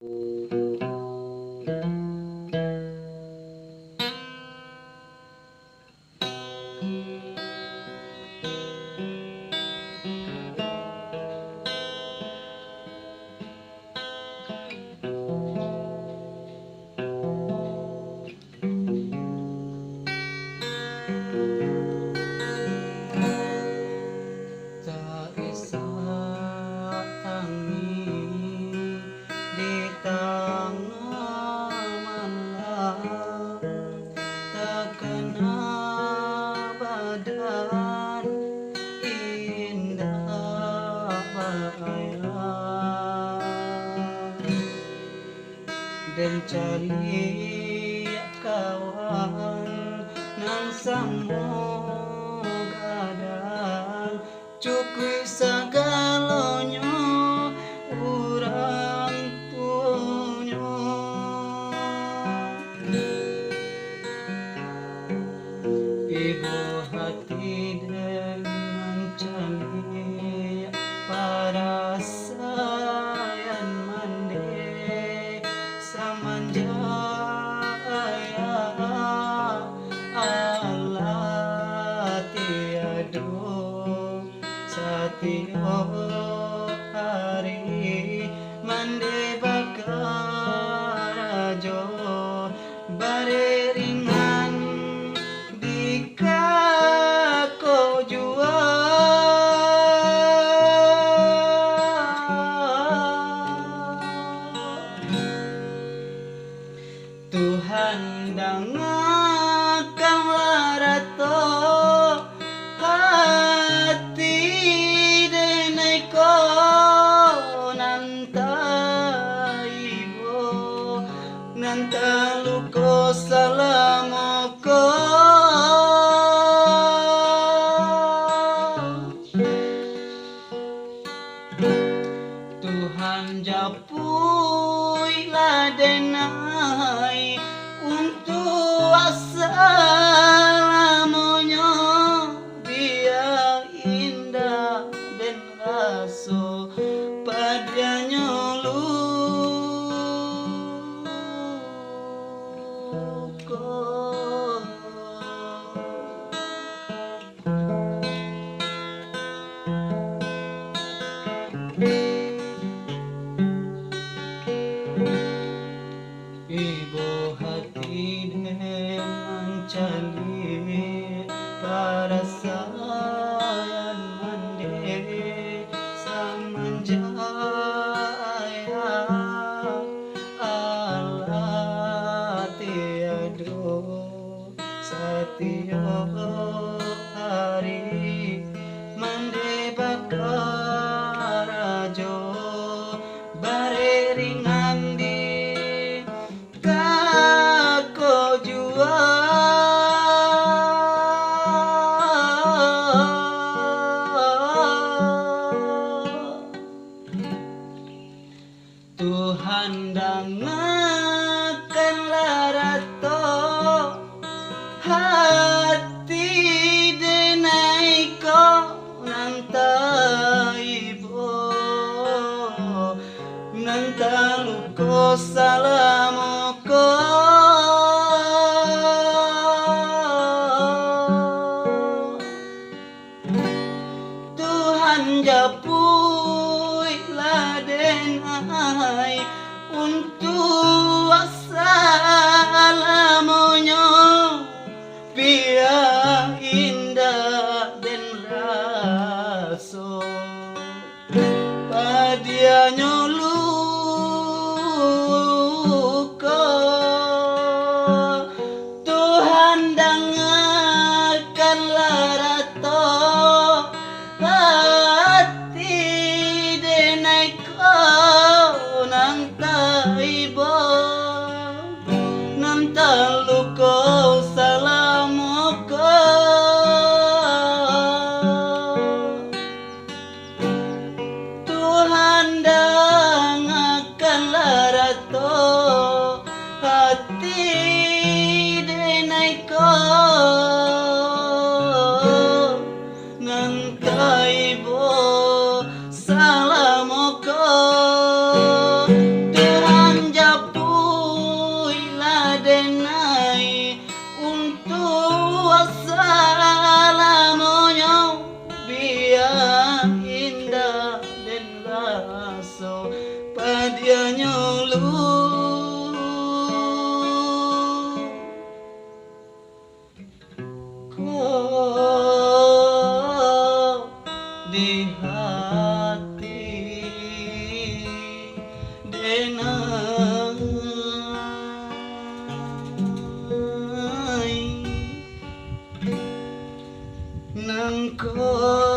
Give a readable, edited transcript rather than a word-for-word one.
Tak isa tangi di tengah malam, terkena badan indah bayang, dan cari kawan nan sambung gadang cukui segalanya urang tunyo. Ibu hati dengan cari para sayan mande samanjaya Allah tiado satio hari mande bakarajo bare ringan di kako jua. Tuhan dangakan larato hati deneko nanta ibu nanta luko salamoko. Tuhan japui ladenai untuk asalamonya biar indah dan raso padanya luko. Ibu hati dengan cari para sayan mande samanjaya Allah tiado satio hari mande bakarajo bare ringan di kako jua. Tuhan dangakan larato hati denaiko nanta ibu nanta luko salamoko. Tuhan japui ladenai untuk asalamonya biar indah dan raso padianya luko. Tuhan dangakan larato hati denaiko nanta ibo nanta luko salamoko. Tuhan dangakan larato hati denaiko nanta ibo salamoko. Tuhan rasa padianya lu kau di hati denai nang kau